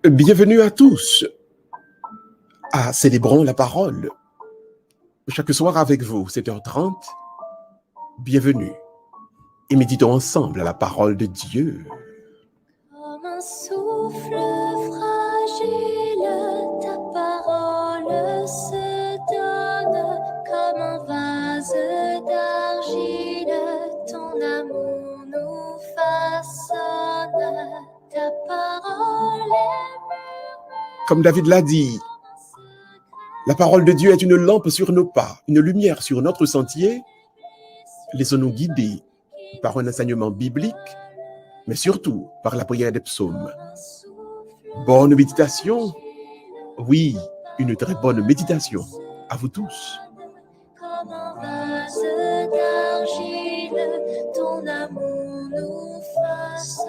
Bienvenue à tous à Célébrons la parole. Chaque soir avec vous, 7h30. Bienvenue et méditons ensemble à la parole de Dieu. Comme un souffle fragile, ta parole se donne. Comme un vase d'argile, ton amour nous façonne. Ta parole est Comme David l'a dit, la parole de Dieu est une lampe sur nos pas, une lumière sur notre sentier. Laissons-nous guider par un enseignement biblique, mais surtout par la prière des psaumes. Bonne méditation. Oui, une très bonne méditation. À vous tous. comme un vase d'argile, ton amour nous façonne.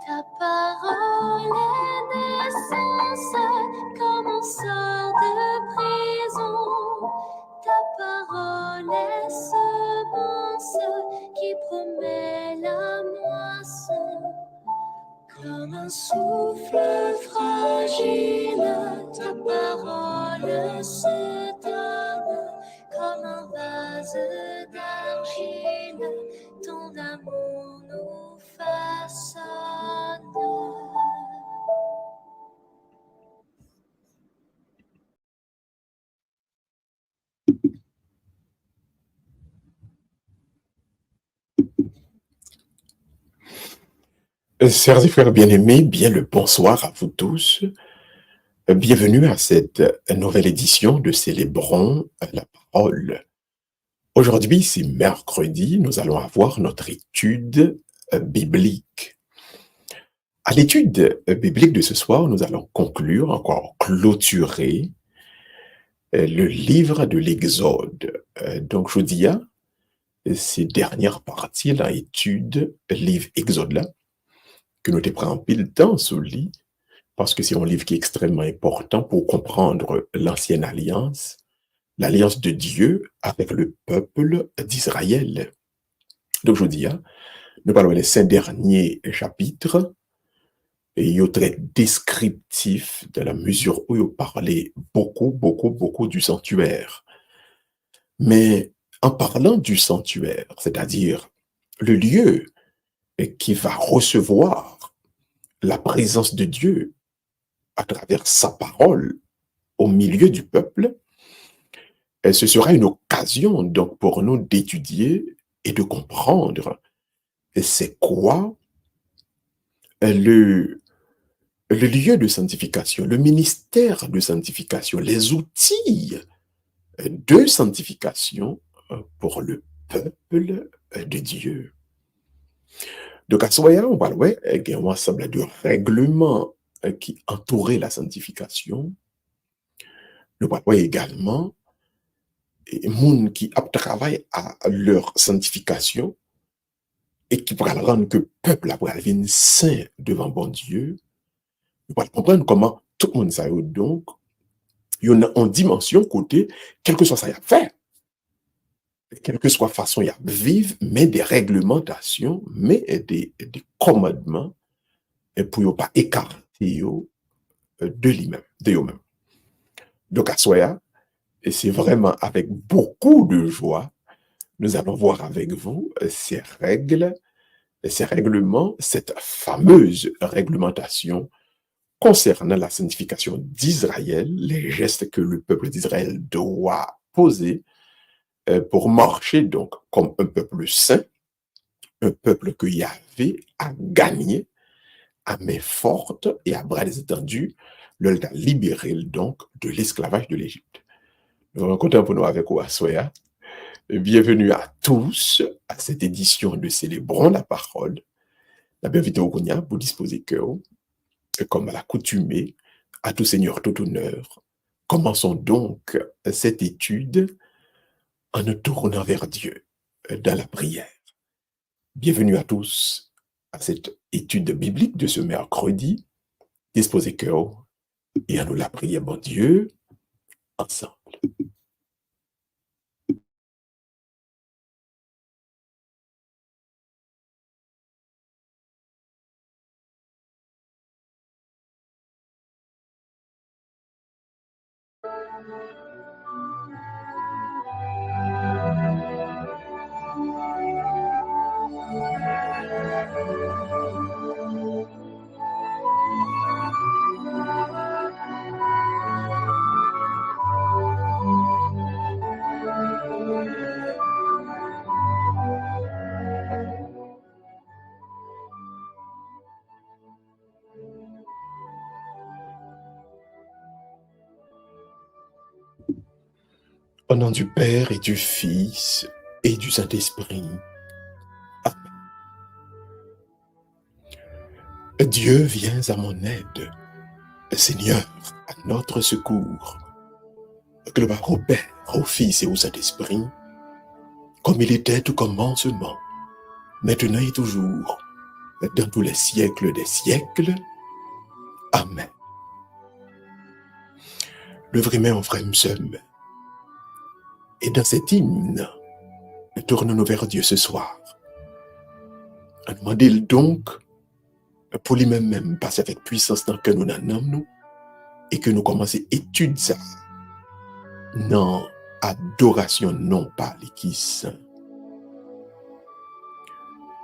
Ta parole est naissance, comme on sort de prison. Ta parole est semence qui promet la moisson. Comme un souffle fragile, ta parole se donne. Comme un vase d'argile, ton amour nous façonne. Chers et frères bien-aimés, bien le bonsoir à vous tous. Bienvenue à cette nouvelle édition de Célébrons la parole. Aujourd'hui, c'est mercredi, nous allons avoir notre étude biblique. À l'étude biblique de ce soir, nous allons conclure, encore clôturer le livre de l'Exode. Donc, je dis, ces dernières parties, l'étude, livre Exode là, que nous te prenons pile temps sous le lit, parce que c'est un livre qui est extrêmement important pour comprendre l'ancienne alliance, l'alliance de Dieu avec le peuple d'Israël. Donc, je dis, nous parlons des 5 derniers chapitres, et ils sont très descriptifs dans la mesure où ils parlaient beaucoup du sanctuaire. Mais en parlant du sanctuaire, c'est-à-dire le lieu qui va recevoir la présence de Dieu à travers sa parole au milieu du peuple, ce sera une occasion donc pour nous d'étudier et de comprendre c'est quoi le lieu de sanctification, le ministère de sanctification, les outils de sanctification pour le peuple de Dieu. Donc à ce moment-là, on va voir il y a un ensemble de règlements qui entouraient la sanctification. Nous va voir également les gens qui travaillent à leur sanctification et qui pourraient rendre que le peuple pourra devenir saint devant bon Dieu. Nous allons comprendre comment tout le monde ça donc il y en a en dimension côté quel que soit ça y a fait, quelle que soit la façon y a vivre, mais des réglementations, mais des commandements et pour ne pas écarter de lui-même, de eux-mêmes. Donc à soi, et c'est vraiment avec beaucoup de joie, nous allons voir avec vous ces règles, ces règlements, cette fameuse réglementation concernant la sanctification d'Israël, les gestes que le peuple d'Israël doit poser pour marcher donc comme un peuple saint, un peuple que Yahvé a gagné à main forte et à bras étendus, le a libéré donc de l'esclavage de l'Égypte. Nous allons compter pour nous avec Ouassoya. Bienvenue à tous à cette édition de Célébrons la parole. La bienvenue au Kounia pour disposer cœur, comme à l'accoutumée, à tout seigneur, tout honneur. Commençons donc cette étude en nous tournant vers Dieu dans la prière. Bienvenue à tous à cette étude biblique de ce mercredi. Disposez cœur et à nous la prière, bon Dieu, ensemble. Au nom du Père et du Fils et du Saint-Esprit. Dieu, viens à mon aide. Seigneur, à notre secours. Gloire au Père, au Fils et au Saint-Esprit, comme il était au commencement, maintenant et toujours, dans tous les siècles des siècles. Amen. Lève-moi en frère Msem. Et dans cet hymne, tournons-nous vers Dieu ce soir. Demandez-le donc pour lui-même passer avec puissance dans que nous n'en nous et que nous commençons à étudier ça. Non, adoration non pas l'équisse.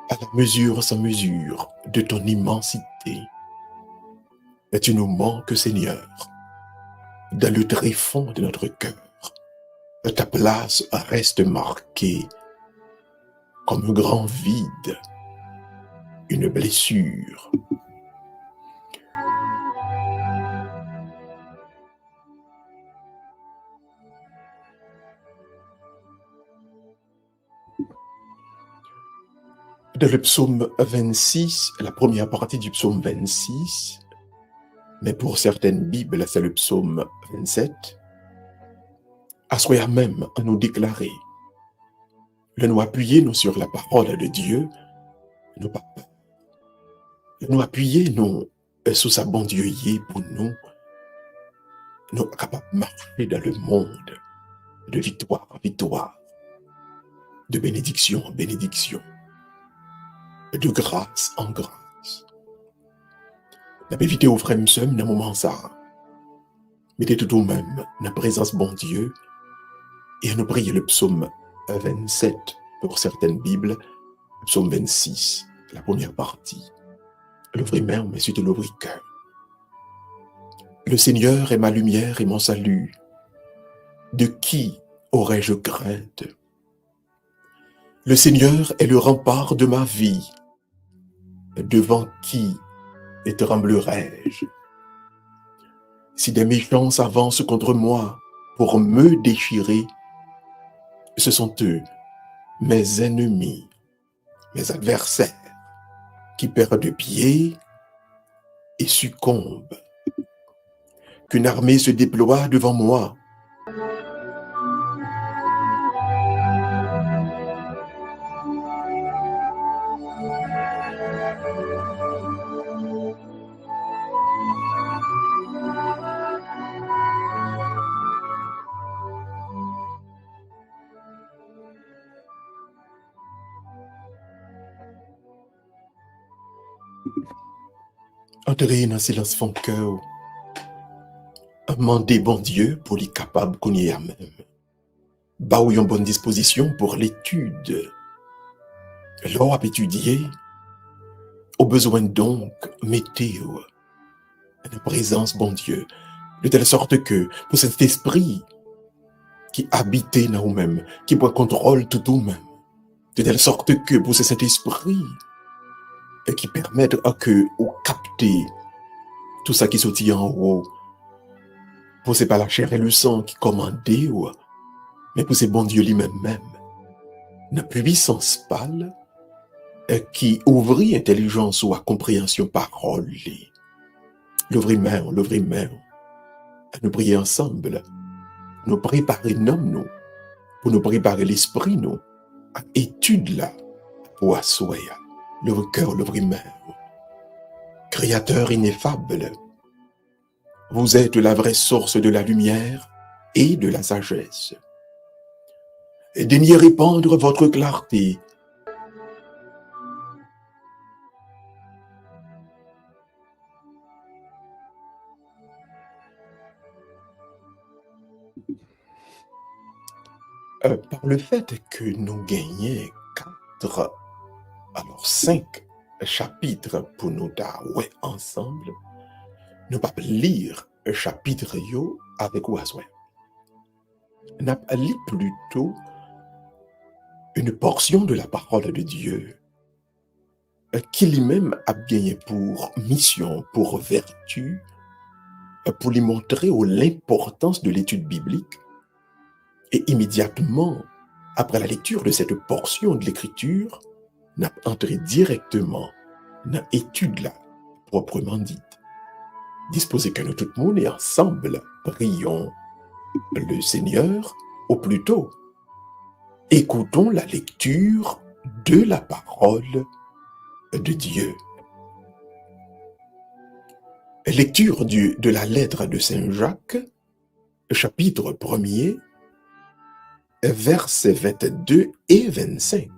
À la mesure sans mesure de ton immensité, et tu nous manques, Seigneur, dans le tréfonds de notre cœur. Ta place reste marquée comme un grand vide, une blessure. Dans le psaume 26, la première partie du psaume 26, mais pour certaines Bibles, c'est le psaume 27, assoyons même à nous déclarer, nous appuyer nous sur la parole de Dieu, nous appuyer nous sur sa bonne Dieu pour nous capables de marcher dans le monde de victoire en victoire, de bénédiction en bénédiction, de grâce en grâce. La éviter au frère Msem dans le moment ça. Mettez tout même dans la présence bon Dieu et nous prier le psaume 27 pour certaines Bibles, le psaume 26, la première partie. L'ouvrir main, mais surtout l'ouvrir cœur. Le Seigneur est ma lumière et mon salut. De qui aurais-je crainte? Le Seigneur est le rempart de ma vie. Devant qui tremblerais-je? Si des méchants s'avancent contre moi pour me déchirer, ce sont eux, mes ennemis, mes adversaires, qui perdent pied et succombent. Qu'une armée se déploie devant moi. Entrez dans le silence fond cœur. Demandez bon Dieu pour les capables qu'on y a même. Bah ou une bonne disposition pour l'étude. L'on a étudié. Au besoin donc, mettez la présence bon Dieu. De telle sorte que pour cet esprit qui habite dans nous-mêmes, qui prend contrôle tout nous-mêmes. De telle sorte que pour cet esprit qui permet à que vous capter tout ça qui sortit en haut. Pour c'est pas la chair et le sang qui commandait, mais pour c'est bon Dieu lui-même même. Une puissance pâle qui ouvrit intelligence ou à compréhension parole. L'ouvrir main. Nous prier ensemble. Nous préparer nous pour nous préparer l'esprit nous à étude là pour assoyer. L'ouvrir cœur, l'ouvrir main. Créateur ineffable, vous êtes la vraie source de la lumière et de la sagesse. Daignez répandre votre clarté. par le fait que nous gagnons 4, alors 5 chapitres pour nous ouais ensemble, nous pas lire un chapitre yo avec oiseau. Nous lire plutôt une portion de la parole de Dieu qui lui-même a gagné pour mission, pour vertu, pour lui montrer l'importance de l'étude biblique. Et immédiatement, après la lecture de cette portion de l'écriture, n'a entré directement dans l'étude là, proprement dite. Disposez que nous tout le monde et ensemble prions le Seigneur, ou plutôt, écoutons la lecture de la parole de Dieu. Lecture de la lettre de Saint Jacques, chapitre 1er, versets 22 et 25.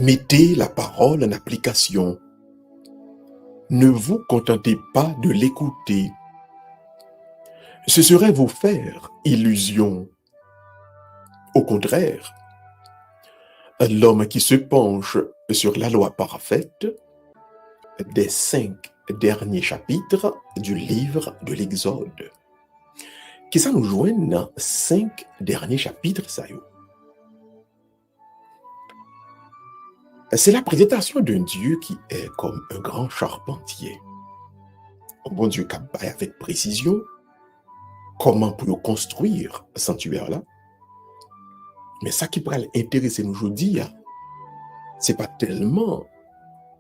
Mettez la parole en application. Ne vous contentez pas de l'écouter. Ce serait vous faire illusion. Au contraire, l'homme qui se penche sur la loi parfaite des 5 derniers chapitres du livre de l'Exode, qui ça nous joint dans 5 derniers chapitres, ça y est. C'est la présentation d'un Dieu qui est comme un grand charpentier. Un bon Dieu qui baille avec précision comment pour construire ce sanctuaire-là. Mais ça qui pourrait l'intéresser nous aujourd'hui, c'est pas tellement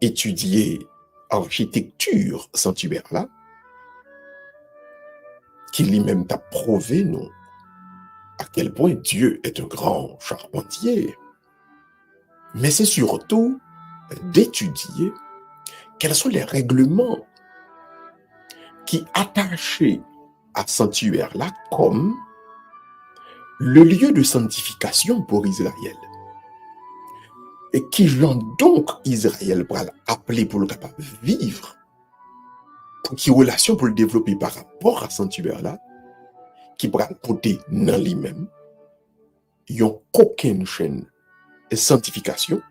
étudier architecture sanctuaire-là, qui lui-même t'a prouvé, non, à quel point Dieu est un grand charpentier. Mais c'est surtout d'étudier quels sont les règlements qui attachés à ce sanctuaire-là comme le lieu de sanctification pour Israël. Et qui gens donc Israël pour l'appeler pour le capable vivre, pour qui relation pour le développer par rapport à ce sanctuaire-là, qui pourra porter dans lui-même, ils n'ont aucune chaîne de sanctification,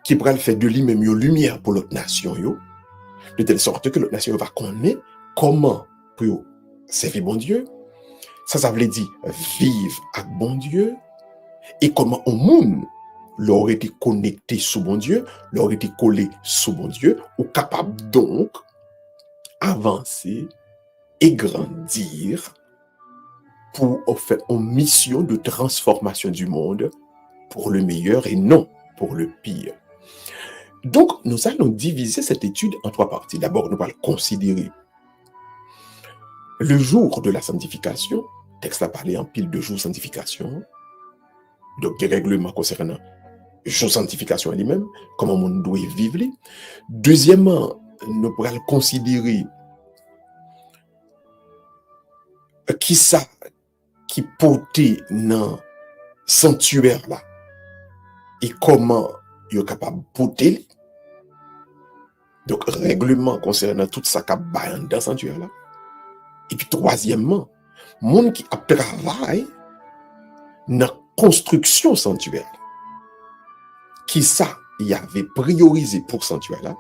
qui pourra le faire de lui-même une lumière pour l'autre nation, de telle sorte que l'autre nation va connaître comment pour servir bon Dieu. Ça veut dire vivre avec bon Dieu, et comment au monde leur été connecté sous bon Dieu, leur été collé sous bon Dieu, ou capable donc avancer et grandir pour faire une mission de transformation du monde pour le meilleur et non pour le pire. Donc, nous allons diviser cette étude en 3 parties. D'abord, nous allons considérer le jour de la sanctification. Le texte a parlé en pile de jours de sanctification. Donc, des règlements concernant le jour de sanctification lui-même, comment on doit vivre. Deuxièmement, nous allons considérer qui ça qui portait dans sanctuaire là et comment il est capable de porter. Donc, règlement concernant tout ça qui est dans sanctuaire là. Et puis, troisièmement, monde qui a travaillé dans la construction sanctuaire, qui ça, il avait priorisé pour sanctuaire là,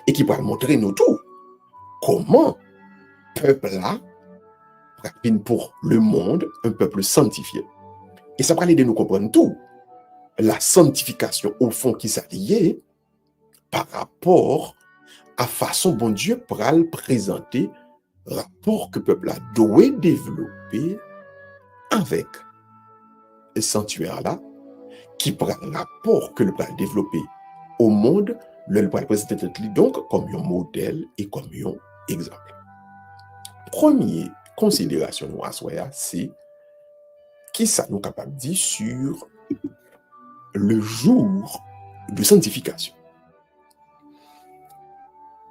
et qui va montrer nous tout comment peuple là, pour le monde, un peuple sanctifié. Et ça va aller de nous comprendre tout. La sanctification, au fond, qui s'allie par rapport à façon bon Dieu pour le présenter rapport que le peuple a doit développer avec le sanctuaire-là, qui prend rapport que le peuple a développé au monde, le peuple présenter donc comme un modèle et comme un exemple. Première considération, c'est qui ça nous capable de dire sur le jour de sanctification.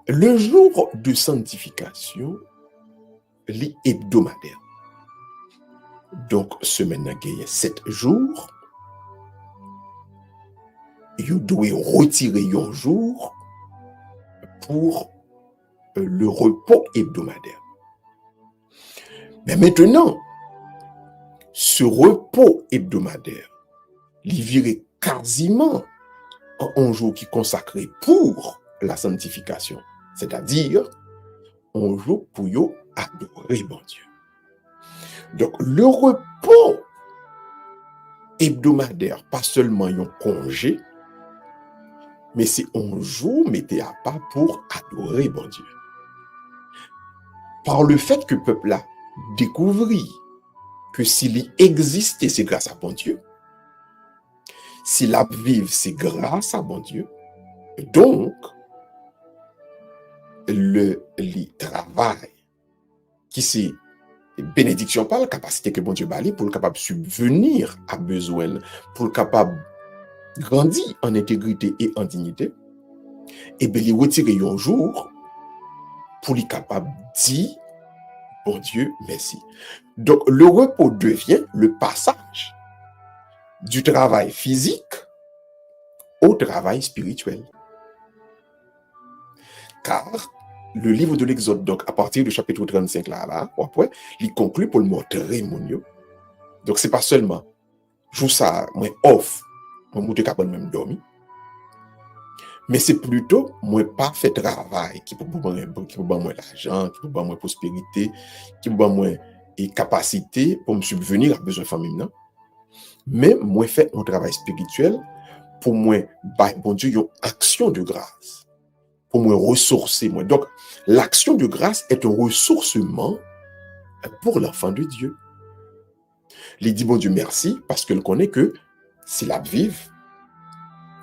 Le jour de sanctification, est hebdomadaire. Donc, semaine il y a 7 jours. Vous devez retirer un jour pour le repos hebdomadaire. Mais maintenant, ce repos hebdomadaire, il virait quasiment en un jour qui est consacré pour la sanctification. C'est-à-dire, un jour pour yo adorer bon Dieu. Donc, le repos hebdomadaire, pas seulement un congé, mais c'est un jour mettez à part pour adorer bon Dieu. Par le fait que le peuple a découvert que s'il existait, c'est grâce à bon Dieu. S'il a vécu, c'est grâce à bon Dieu. Donc, le travail qui c'est bénédiction par la capacité que bon Dieu a pour le capable de subvenir à besoin, pour le capable de grandir en intégrité et en dignité, et bien il retire un jour pour le capable de dire bon Dieu merci. Donc le repos devient le passage du travail physique au travail spirituel. Car le livre de l'Exode, donc à partir du chapitre 35 là, après, il conclut pour le montrer mon Dieu. Donc c'est pas seulement joue ça, moi off, moi monter capable même dormir, mais c'est plutôt moi pas fait travail qui peut moi l'argent, qui peut moi prospérité, qui peut moi et capacité pour me subvenir à besoin féminin, mais moi fait un travail spirituel pour moi bon Dieu une action de grâce. Pour me ressourcer. Donc, l'action de grâce est un ressourcement pour l'enfant de Dieu. Il dit, bon Dieu, merci, parce qu'il connaît que s'il a vive,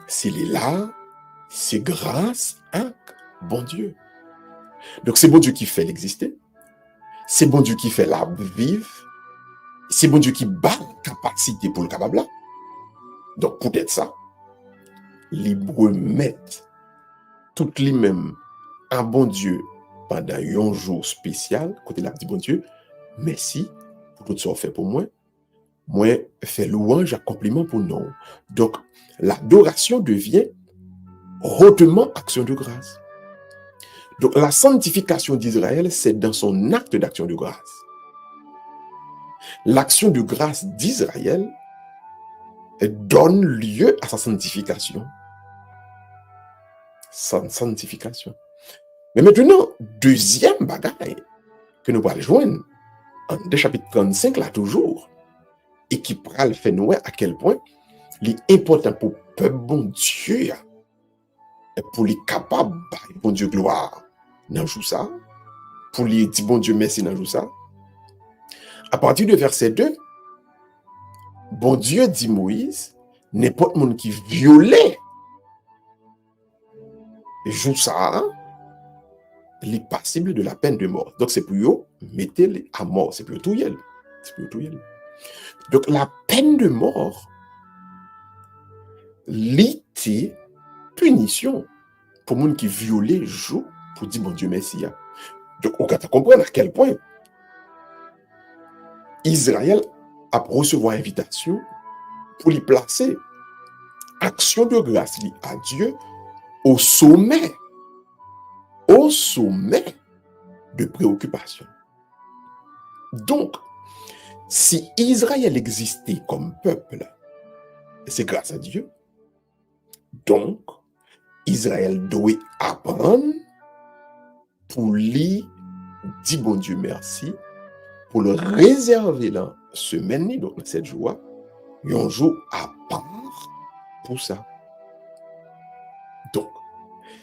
s'il est là, c'est grâce à bon Dieu. Donc, c'est bon Dieu qui fait l'exister. C'est bon Dieu qui fait la vive. C'est bon Dieu qui bat la capacité pour le capable là. Donc, peut-être ça, il remet toutes les mêmes à bon Dieu pendant un jour spécial, côté là, dit bon Dieu, merci pour tout ce qu'on fait pour moi. Moi, fait louange, accomplissement pour nous. Donc, l'adoration devient hautement action de grâce. Donc, la sanctification d'Israël, c'est dans son acte d'action de grâce. L'action de grâce d'Israël donne lieu à sa sanctification. Sa sanctification. Mais maintenant, deuxième bagaille que nous allons joindre, en chapitre 35 là toujours, et qui pourra le faire nous à quel point il est important pour le peuple bon Dieu, et pour les capables, bon Dieu gloire, dans ça, pour les dire bon Dieu merci dans ça. À partir de verset 2, bon Dieu dit Moïse, n'importe monde qui violait joue ça, il est passible de la peine de mort. Donc c'est pour eux, mettez-les à mort, c'est pour tout yel. C'est pour tout yel. Donc la peine de mort, l'était punition pour les gens qui violaient joue pour dire bon Dieu merci. Donc on va comprendre à quel point Israël a recevoir invitation pour lui placer action de grâce à Dieu au sommet de préoccupation. Donc, si Israël existait comme peuple, c'est grâce à Dieu. Donc, Israël doit apprendre pour lui dire bon Dieu merci, pour le réserver la semaine, donc cette joie, un jour à part pour ça. Donc,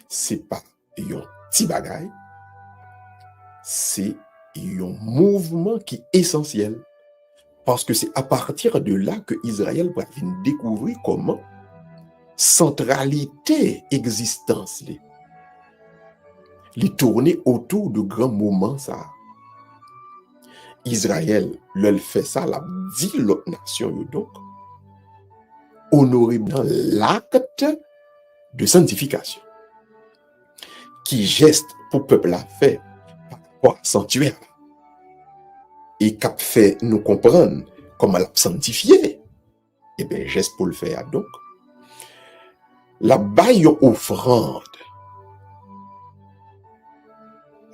c'est pas un petit bagaille, c'est un mouvement qui est essentiel. Parce que c'est à partir de là que Israël va découvrir comment centralité existence les tourner autour de grands moments ça. Israël, le fait ça, l'a dit l'autre nation, donc, honoré dans l'acte de sanctification. Qui geste pour le peuple a fait par rapport à sanctuaire. Et qui fait nous comprendre comment l'a sanctifié. Et bien, geste pour le faire donc. La baille offrande.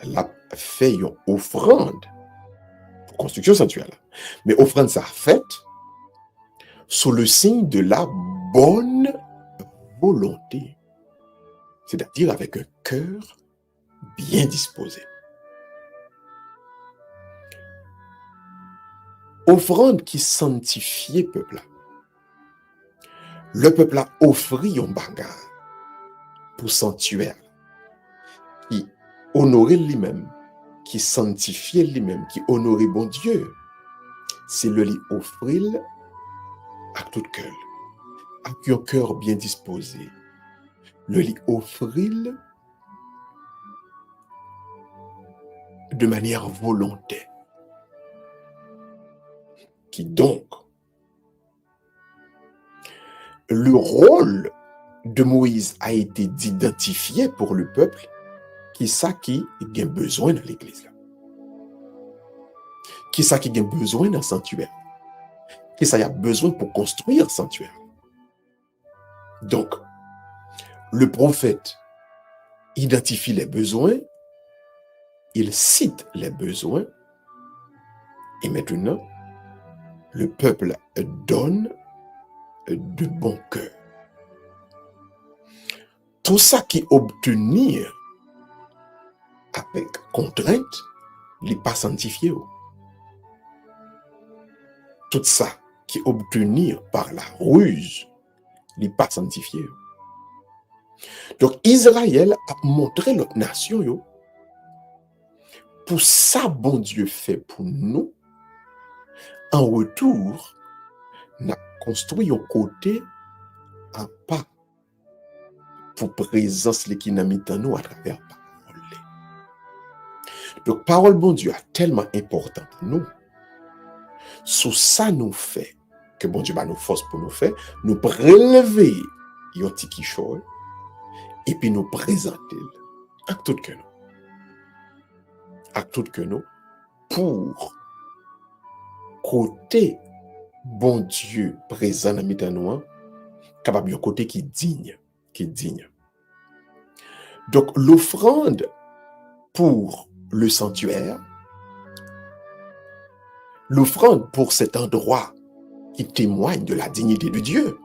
La fait une offrande pour construction sanctuaire. Mais offrande ça faite sous le signe de la bonne volonté, c'est-à-dire avec un cœur bien disposé. Offrande qui sanctifiait peuple. Le peuple a offert un bagage pour sanctuaire, qui honorait lui-même, qui sanctifiait lui-même, qui honorait bon Dieu. C'est le lui offrir à tout cœur, avec un cœur bien disposé. Le lui offrir de manière volontaire. Qui donc, le rôle de Moïse a été d'identifier pour le peuple qui ça qui a besoin dans l'église. Qui ça qui a besoin d'un sanctuaire. Qui ça y a besoin pour construire un sanctuaire. Donc, le prophète identifie les besoins, il cite les besoins, et maintenant, le peuple donne de bon cœur. Tout ça qui obtenir avec contrainte, n'est pas sanctifié. Tout ça qui obtenir par la ruse, n'est pas sanctifié. Donc Israël a montré l'autre nation, pour ça bon Dieu fait pour nous, en retour, on a construit un côté à pas pour présence qui n'a mis dans nous à travers la parole. Donc, parole bon Dieu est tellement importante pour nous. Sous ça nous fait, que bon Dieu va nous force pour nous faire, nous prélever un petit chose et puis nous présenter à tout que nous. À tout que nous, pour côté bon Dieu présent dans notre nous, capable de côté qui est digne. Donc, l'offrande pour le sanctuaire, l'offrande pour cet endroit qui témoigne de la dignité de Dieu.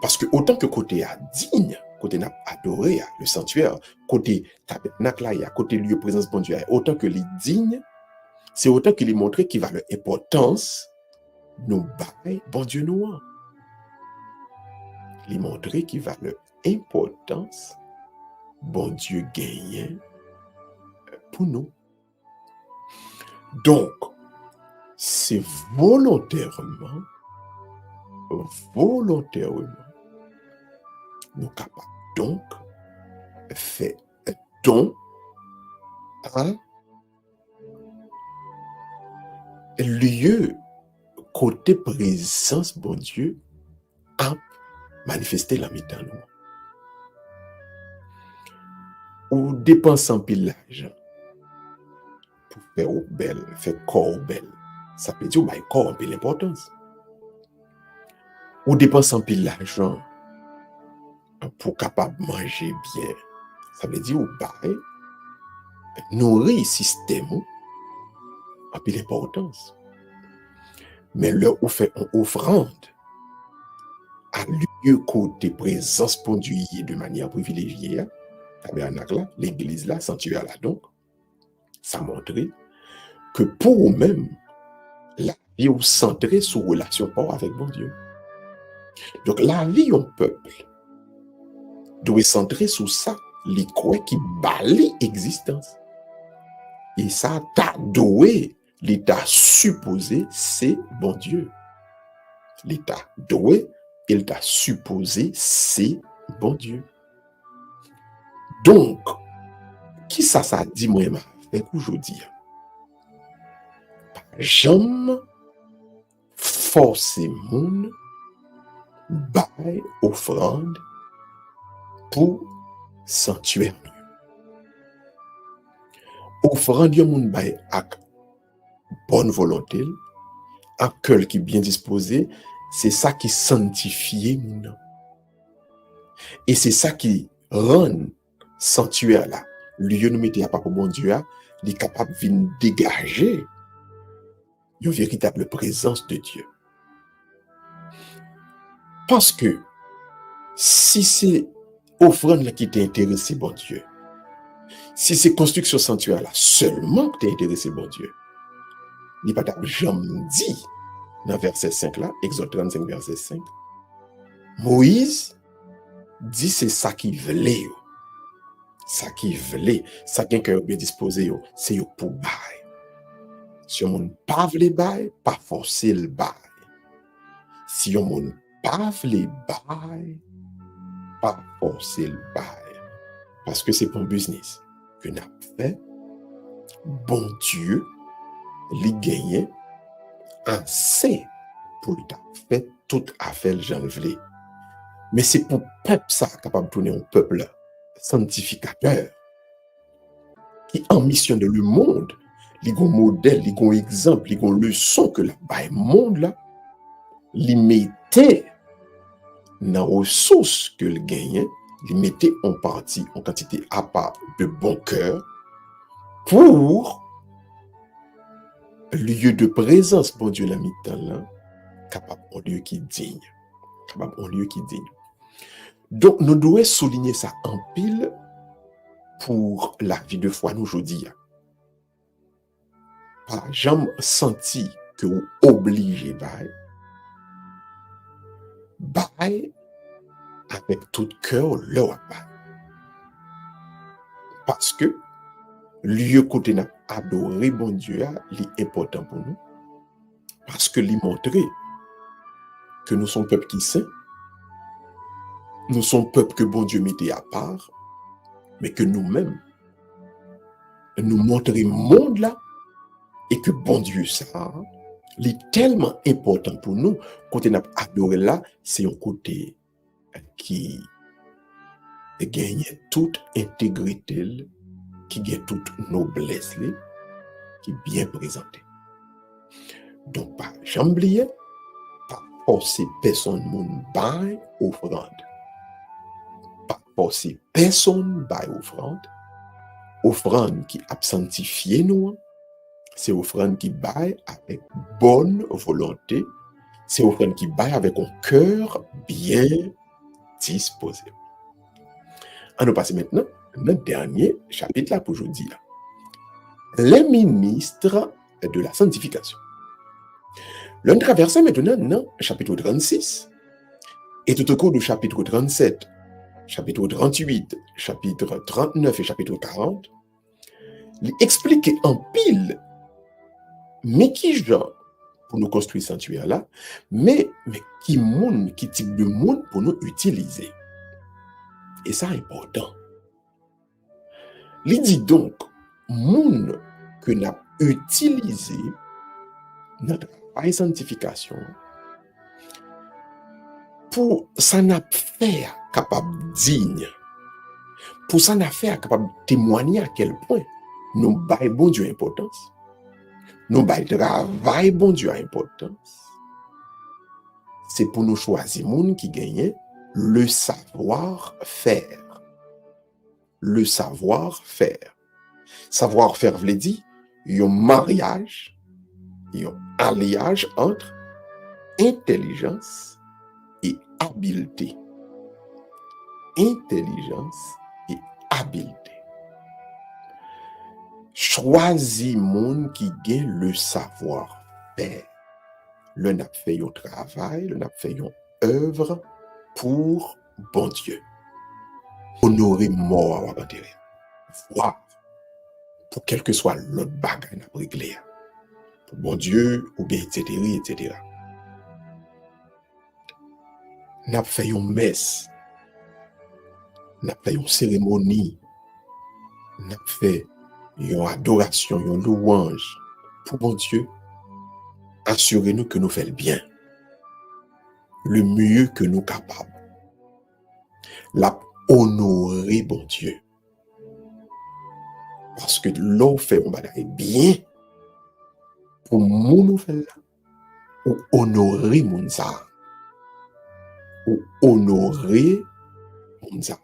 Parce que autant que côté à digne, côté n'a adoré le sanctuaire, côté tabernacle, côté lieu présence bon Dieu, autant que les dignes, c'est autant qu'il est montré qu'il va l'importance nous bail bon Dieu nous. Il est montré qu'il va l'importance bon Dieu gagne pour nous. Donc, c'est volontairement, nous capables donc faire un don à lieu côté présence bon Dieu à manifester la mi-temps nous. Ou dépensant pile l'argent pour faire au belle, faire corps belle. Ça veut dire bah corps un peu l'importance. Ou dépenser pile l'argent pour capable manger bien. Ça veut dire ou bah nourrir système a peu l'importance. Mais là où fait une offrande à lieu côté présence pour Dieu de manière privilégiée, tabernacle là, l'église là, sanctuaire là donc, ça montre que pour vous-même, la vie est centrée sur relation avec bon Dieu. Donc la vie au peuple doit être centrée sur ça, les croix qui balaient l'existence. Et ça t'a doué, l'état supposé, c'est bon Dieu. L'état doué, il t'a supposé, c'est bon Dieu. Donc, qui ça dit moi-même avec aujourd'hui? Jamais forcer moun bail offrande pour sanctuaire. Offrande yon moun bail ak bonne volonté, ak cœur qui bien disposé, c'est ça qui sanctifie moun. Et c'est ça qui rend sanctuaire là, lieu nous mettre à pas pour bon Dieu, il est capable de dégager une véritable présence de Dieu. Parce que si c'est offrande là qui t'a intéressé, bon Dieu, si c'est construction sanctuaire là seulement que t'es intéressé, bon Dieu, il n'y a pas jamais dit dans verset 5 là, Exode 35, verset 5, Moïse dit c'est ça qu'il voulait. Ça qu'il voulait, ça qu'il a bien disposé, c'est pour bail. Si on ne pas les bail, pas forcer le bail. Si on ne pas les bail, pas forcer le bail. Parce que c'est pour business que n'a fait. Bon Dieu, li gagné assez pour lui fait toute affaire j'en voulais. Mais c'est pour peuple ça capable de tourner un peuple sanctificateur qui en mission de le monde, li gon modèle, li gon exemple, li gon leçon que la bail monde là, li mettait dans ressources que le gagnait, li mettait en partie, en quantité à part de bon cœur pour lieu de présence, bon Dieu, la mi-temps là, capable en lieu qui digne. Capable en lieu qui digne. Donc, nous devons souligner ça en pile pour la vie de foi nous aujourd'hui. Pas jamais senti que vous obligez bail avec tout cœur leur bail. Parce que lieu côté n'a adoré bon Dieu, est important pour nous. Parce que lui montrer que nous sommes peuple qui saint, nous sommes peuple que bon Dieu mettait à part, mais que nous-mêmes, nous montrons le monde là, et que bon Dieu ça, est tellement important pour nous, côté n'a adoré là, c'est un côté qui gagne toute intégrité, qui gagne toute noblesse, qui est bien présenté. Donc, pas jamais oublier, pas forcer personne mon bail offrande. Pas forcer personne bail offrande. Offrande qui absentifie nous, c'est offrande qui baille avec bonne volonté, c'est offrande qui baille avec un cœur bien disposé. On nous passe maintenant dans le dernier chapitre là pour aujourd'hui. Les ministres de la sanctification. L'on traverse maintenant dans chapitre 36 et tout au cours du chapitre 37, chapitre 38, chapitre 39 et chapitre 40, il explique en pile mais qui genre pour nous construire sanctuaire là, mais qui type de monde pour nous utiliser. Et ça est important. Il dit donc, monde que nous avons utilisé notre travail sanctification pour ça n'a faire capable digne, pour ça n'a faire capable témoigner à quel point nous bail bon Dieu importance, nous bail travail bon Dieu importance. C'est pour nous choisir monde qui gagne le savoir-faire. Le savoir-faire. Savoir-faire veut dire un mariage, un alliage entre intelligence et habileté. Intelligence et habileté. Choisis monde qui gagne le savoir-faire. Le n'a fait un travail, le n'a fait une œuvre pour bon Dieu. Honorer mort à l'intérieur. Voir pour quel que soit l'autre bagage à régler. Pour bon Dieu, ou bien, etc., etc. N'a fait une messe, n'a fait une cérémonie, n'a fait une adoration, une louange pour bon Dieu. Assurez-nous que nous faisons bien, le mieux que nous capables. La honorer bon Dieu. Parce que l'on fait on bagaille bien pour nous faire là, ou honorer mon ça, ou honorer mon ça.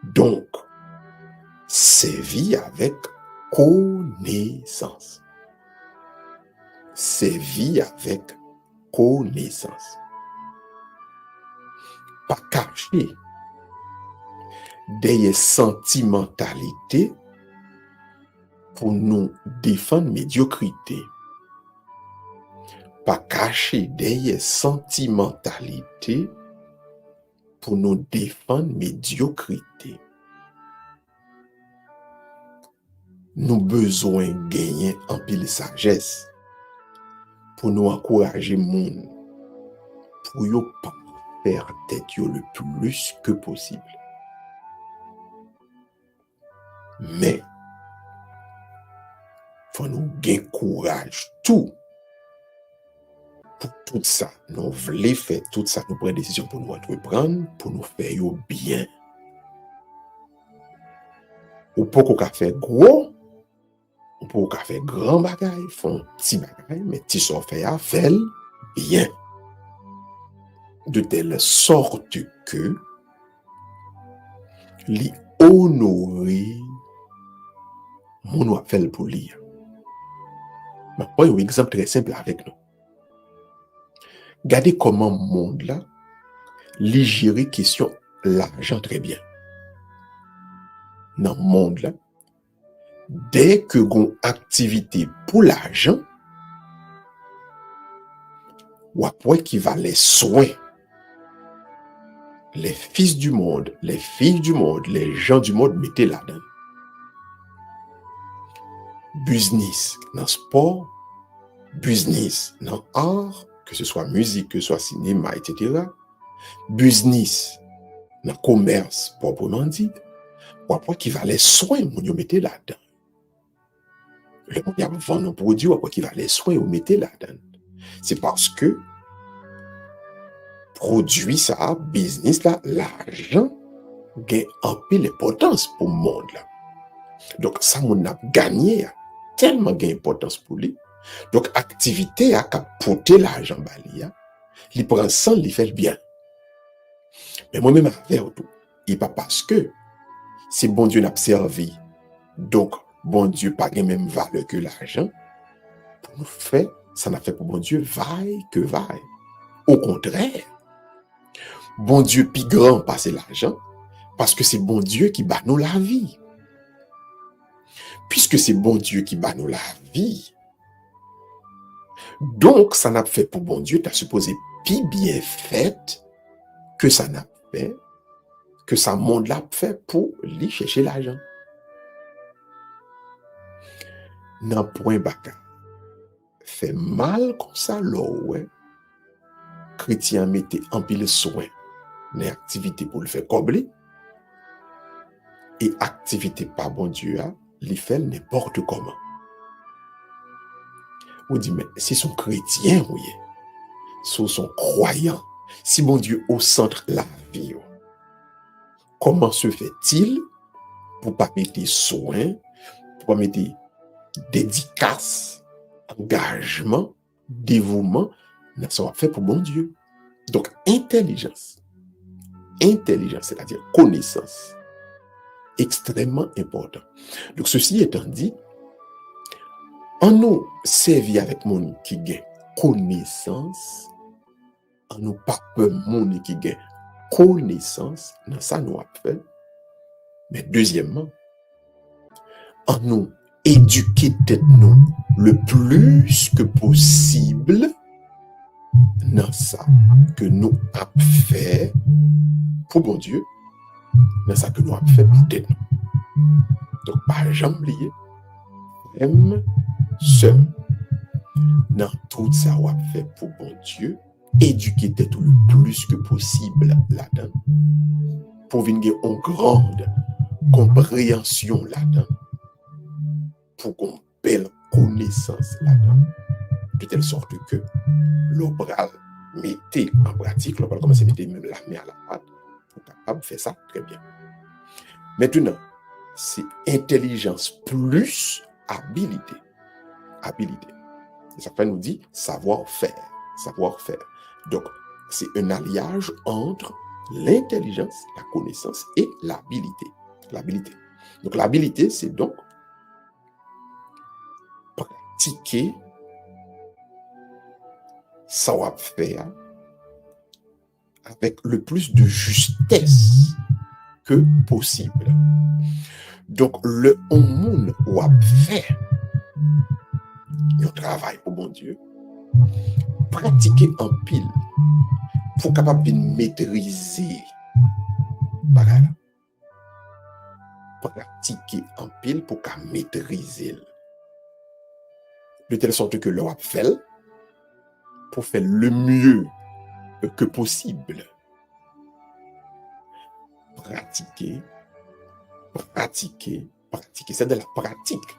Donc, sévir avec connaissance. servi avec connaissance. Pas caché des sentimentalités pour nous défendre médiocrité. Pas caché des sentimentalités pour nous défendre médiocrité. Nous besoin gagner en pile sagesse pour nous encourager monde pour yo pas faire tête yo le plus que possible. Mais faut nous gagner courage tout pour tout ça. Nous voulons faire tout ça, nous prenons des décisions pour nous entreprendre, pour nous faire yo bien. Ou pas qu'on fait gros, ou pas qu'on fait grand bagaille, font petit bagaille, mais petit so fait à faire bien. De telle sorte que li honorer mon a fait pour lire. Je vais prendre un exemple très simple avec nous. Regardez comment le monde là, li gérer question l'argent très bien. Dans le monde là, dès que gon activité pour l'argent, ou après qui va les soins, les fils du monde, les filles du monde, les gens du monde mettez là-dedans. Business dans sport, business dans art, que ce soit musique, que ce soit cinéma, etc. Business dans commerce proprement dit, ou après qui va les soins, vous mettez là-dedans. Le monde a vendu un produit, ou après qui va les soins, vous mettez là-dedans. C'est parce que produit ça, business là, l'argent gagne un peu l'importance pour le monde là. Donc ça, on a gagné tellement d'importance pour lui. Donc activité a capoté l'argent balia, il prend ça, il fait bien. Mais moi-même avec tout, et pas parce que c'est bon Dieu n'a pas servi. Donc bon Dieu pas la même valeur que l'argent. Pour nous faire, ça n'a fait pour bon Dieu vaille que vaille. Au contraire, bon Dieu plus grand passer l'argent parce que c'est bon Dieu qui bat nous la vie. Puisque c'est bon Dieu qui bat nous la vie, donc ça n'a fait pour bon Dieu, t'as supposé plus bien fait que ça n'a fait, que ça monde l'a fait pour lui chercher l'argent. Nan point baka, fait mal comme ça là, ouais. Chrétien mettait en pile soin les activités pour le faire combler et activité pas bon Dieu a li fait n'importe comment. On dit mais si son chrétien oui, si son croyant, si bon Dieu au centre la vie, comment se fait-il pour pas mettre soin, pour pas mettre dédicace, engagement, dévouement, ça va faire pour bon Dieu. Donc intelligence, c'est-à-dire connaissance, extrêmement important. Donc ceci étant dit, en nous servir avec mon qui gagne connaissance, en nous pas peur mon qui gagne connaissance, dans ça nous a fait. Mais deuxièmement, en nous éduquer tête nous le plus que possible dans ça que nous avons fait pour bon Dieu, dans ça que nous avons fait pour tête nous. Donc, par jamais oublier, même seul, dans tout ça qu'on a fait pour bon Dieu, éduquer tête le plus que possible là-dedans, pour venir en grande compréhension là-dedans, pour qu'on belle connaissance là-dedans, de telle sorte que l'obral mettez en pratique, l'obral commence à mettre même la main à la pâte, pour capable de faire ça très bien. Maintenant, c'est intelligence plus habilité. Habilité. Et ça fait nous dit savoir-faire. Savoir-faire. Donc, c'est un alliage entre l'intelligence, la connaissance et l'habilité. L'habilité. Donc, l'habilité, c'est donc pratiquer ça va faire avec le plus de justesse que possible. Donc, le monde va faire le travail pour bon Dieu, pratiquer en pile pour capable de maîtriser bagala. Pratiquer en pile pour qu'à maîtriser de telle sorte que l'on fait pour faire le mieux que possible. Pratiquer. C'est de la pratique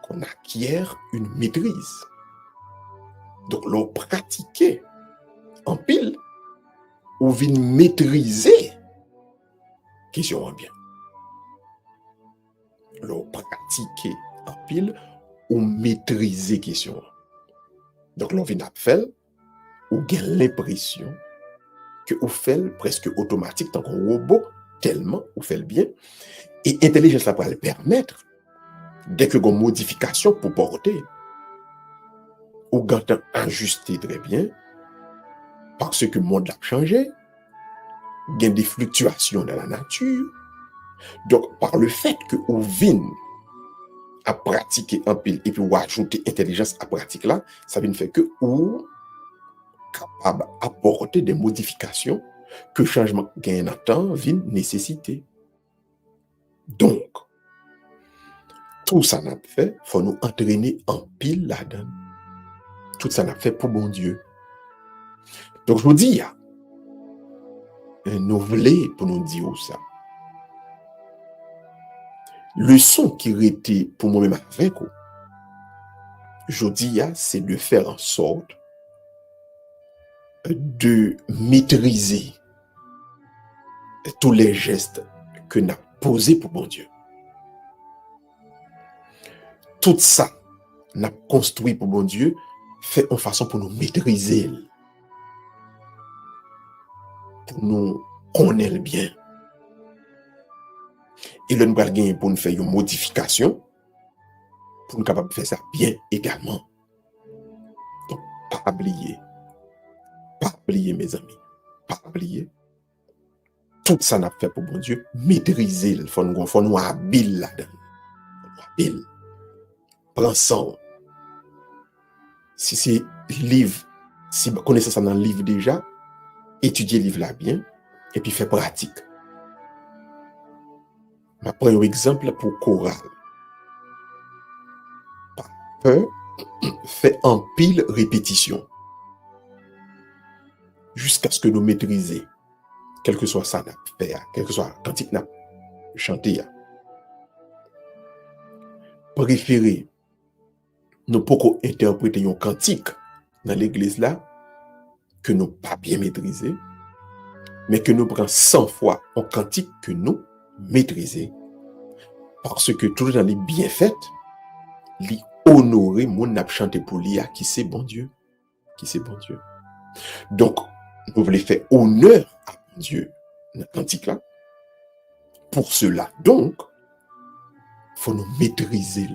qu'on acquiert une maîtrise. Donc, l'on pratiquer en pile ou vient maîtriser question bien. L'on pratiquer en pile ou maîtriser question. Donc, l'on vient faire ou gagne l'impression que vous faites presque automatique tant qu'on robot, tellement vous faites bien. Et l'intelligence va le permettre, dès que vous avez une modification pour porter, ou gâteau ajusté très bien, parce que le monde a changé, il y a des fluctuations dans la nature. Donc, par le fait que vous venez à pratiquer en pile et puis vous ajoutez intelligence à pratique là, ça vient faire que vous capable d'apporter des modifications que changement gain en temps vient nécessiter. Donc, tout ça n'a fait, faut nous entraîner en pile là-dedans. Tout ça n'a fait pour bon Dieu. Donc, je vous dis, nous voulons pour nous dire ça. Le son qui était pour moi-même avec vous, je dis, c'est de faire en sorte de maîtriser tous les gestes que nous avons posés pour bon Dieu. Tout ça, nous avons construit pour bon Dieu, fait en façon pour nous maîtriser, pour nous connaître bien. Et le nous allons pour nous faire une modification, pour nous capables de faire ça bien également. Donc, pas oublier mes amis, pas oublier. Tout ça n'a fait pour bon Dieu, maîtriser, il faut nous habile là-dedans. Habile. Prends son. Si c'est livre, si vous connaissez ça dans le livre déjà, étudiez le livre là bien, et puis faites pratique. Je prends un exemple pour chorale. Pas peur, fait en pile répétition. Jusqu'à ce que nous maîtrisions, quel que soit ça, quel que soit cantique n'a chanté. Préférez, nous pouvons interpréter un cantique dans l'église là, que nous pas bien maîtriser, mais que nous prenons 100 fois un cantique que nous maîtriser. Parce que toujours dans les bienfaits, les honorer, mon n'a chanté pour l'IA, qui c'est bon Dieu. Donc, nous voulons faire honneur à Dieu dans le cantique là. Pour cela, donc, il faut nous maîtriser.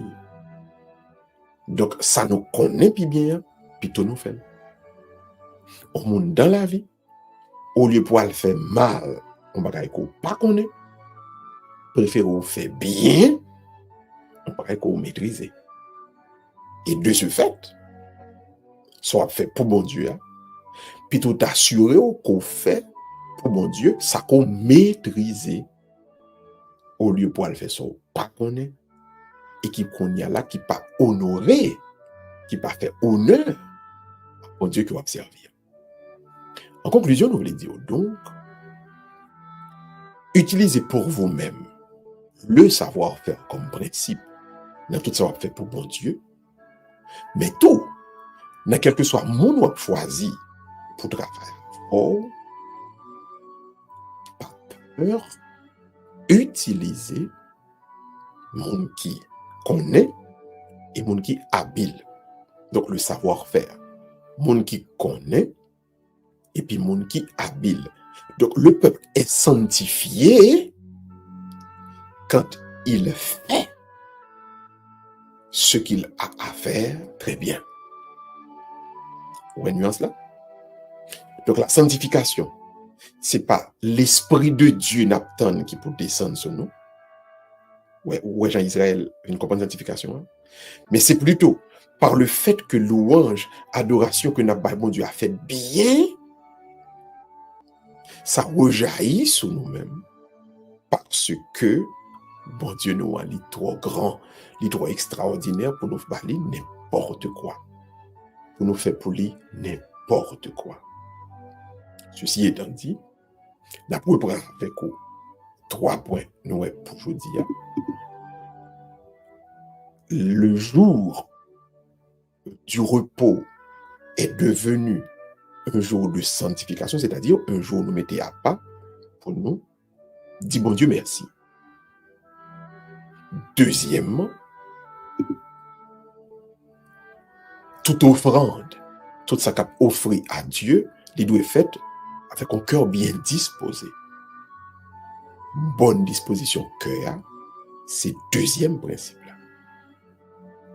Donc, ça nous connaît puis bien, puis tout nous fait. Au monde dans la vie, au lieu pour le faire mal, on va pas connaître. Préférez faire bien, on va maîtriser. Et de ce fait, soit fait pour bon Dieu, puis tout assurer qu'on fait pour bon Dieu, ça qu'on maîtriser. Au lieu pour le faire ça, pas connaître. Et qui qu'on y a là, qui pas honoré, qui pas fait honneur au Dieu qui va servir. En conclusion, nous voulons dire donc, utilisez pour vous-même le savoir-faire comme principe dans tout savoir-faire pour bon Dieu, mais tout, dans quel que soit mon ou choisi pour travailler, pas peur, utiliser mon qui connaît et mon qui habile. Donc le savoir-faire, mon qui connaît et puis mon qui habile. Donc le peuple est sanctifié quand il fait ce qu'il a à faire très bien. Vous voyez la nuance là? Donc la sanctification, c'est pas l'Esprit de Dieu n'attend qui peut descendre sur nous. Ouais, Jean-Israël, une comprendre sanctification. Hein? Mais c'est plutôt par le fait que louange, adoration que notre bon Dieu a fait bien, ça rejaillit sur nous-mêmes. Parce que bon Dieu nous a dit trop grand, il trop extraordinaire pour nous faire n'importe quoi. Pour nous faire pour lui n'importe quoi. Ceci étant dit, d'après prendre avec vous 3 points, nous pour aujourd'hui. Le jour du repos est devenu un jour de sanctification, c'est-à-dire un jour où nous mettons à pas pour nous dire bon Dieu merci. Deuxièmement, toute offrande, tout ça qu'a offert à Dieu, il doit être fait avec un cœur bien disposé. Bonne disposition cœur, c'est deuxième principe là.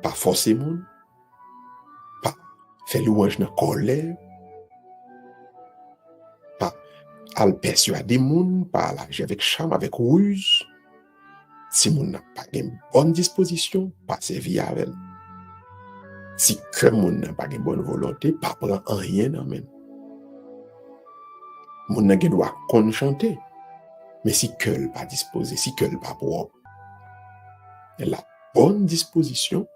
Pas forcément, pas faire louange dans colère, pas à le persuader moun, pas à l'agir avec charme, avec ruse. Si moun n'a pas une bonne disposition, pas servir avec elle. Si que moun n'a pas une bonne volonté, pas prendre rien dans même. Moun n'a doit chanter. Mais si que pas disposé, si que pas propre, la bonne disposition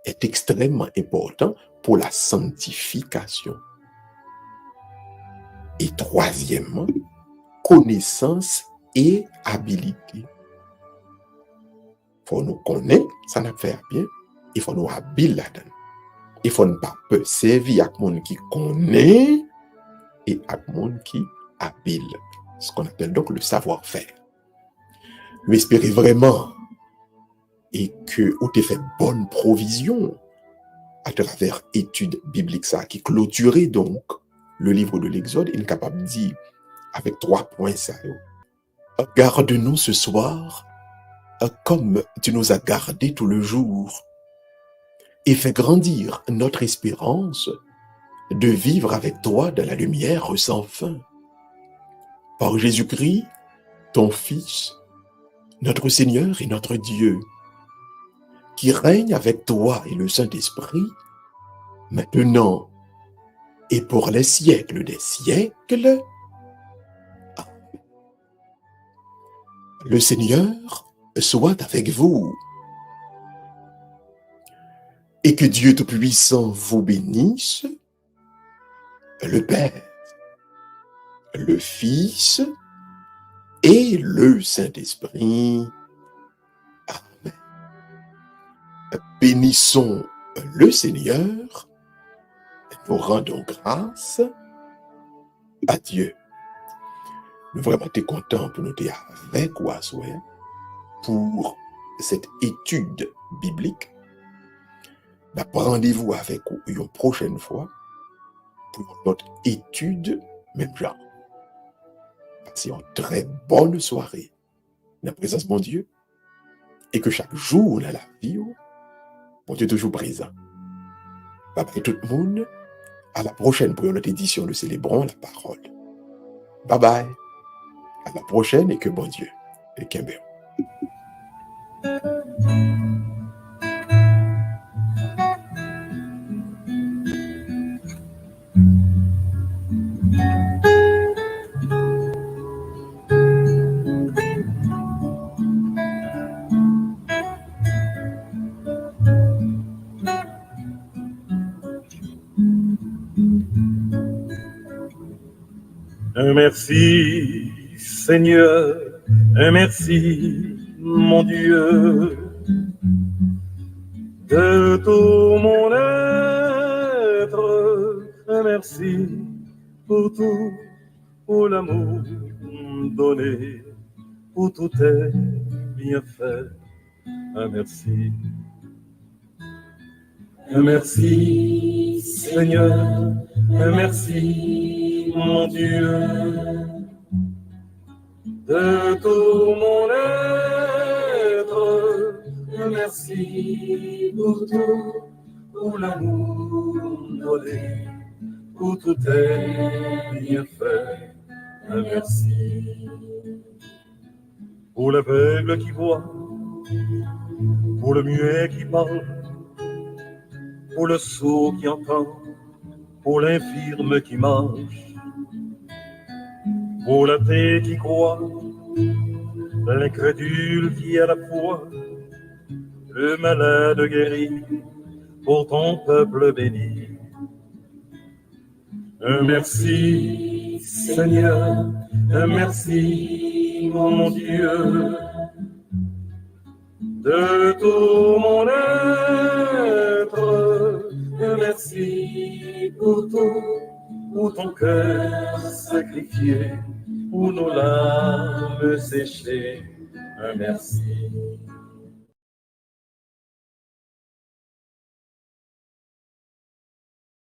est extrêmement importante pour la sanctification. Et troisièmement, connaissance et habilité. Il faut nous connaître, ça n'a fait bien, il faut nous habile là-dedans. Il faut ne pas peur servir avec monde qui connaît et avec monde qui habile. Ce qu'on appelle donc le savoir-faire. Nous espérons vraiment et que vous avez fait bonne provision à travers études bibliques ça qui clôturait donc le livre de l'Exode, il est capable de dire avec 3 points ça. Garde-nous ce soir comme tu nous as gardés tout le jour et fais grandir notre espérance de vivre avec toi dans la lumière sans fin. Par Jésus-Christ, ton Fils, notre Seigneur et notre Dieu, qui règne avec toi et le Saint-Esprit, maintenant et pour les siècles des siècles. Amen. Le Seigneur soit avec vous et que Dieu Tout-Puissant vous bénisse, le Père, le Fils et le Saint-Esprit. Amen. Bénissons le Seigneur. Nous rendons grâce à Dieu. Nous vraiment sommes contents pour nous dire avec vous pour cette étude biblique. Rendez-vous avec vous une prochaine fois pour notre étude même genre. Passez une très bonne soirée dans la présence de mon Dieu et que chaque jour dans la vie, mon Dieu est toujours présent. Bye bye tout le monde. À la prochaine pour notre édition de Célébrons la parole. Bye bye. À la prochaine et que bon Dieu et Kimbé. Merci Seigneur, merci mon Dieu, de tout mon être, merci pour tout, pour l'amour donné, pour tout tes bienfaits, merci. Merci Seigneur, merci mon Dieu, de tout mon être, merci pour tout, pour l'amour donné, pour tous tes bienfaits. Un merci. Pour l'aveugle qui voit, pour le muet qui parle, pour le sourd qui entend, pour l'infirme qui marche, pour l'athée qui croit, l'incrédule qui a la foi, le malade guéri, pour ton peuple béni. Un merci, Seigneur, un merci, mon Dieu, de tout mon être. Un merci pour tout, pour ton cœur sacrifié, pour nos larmes séchées. Un merci.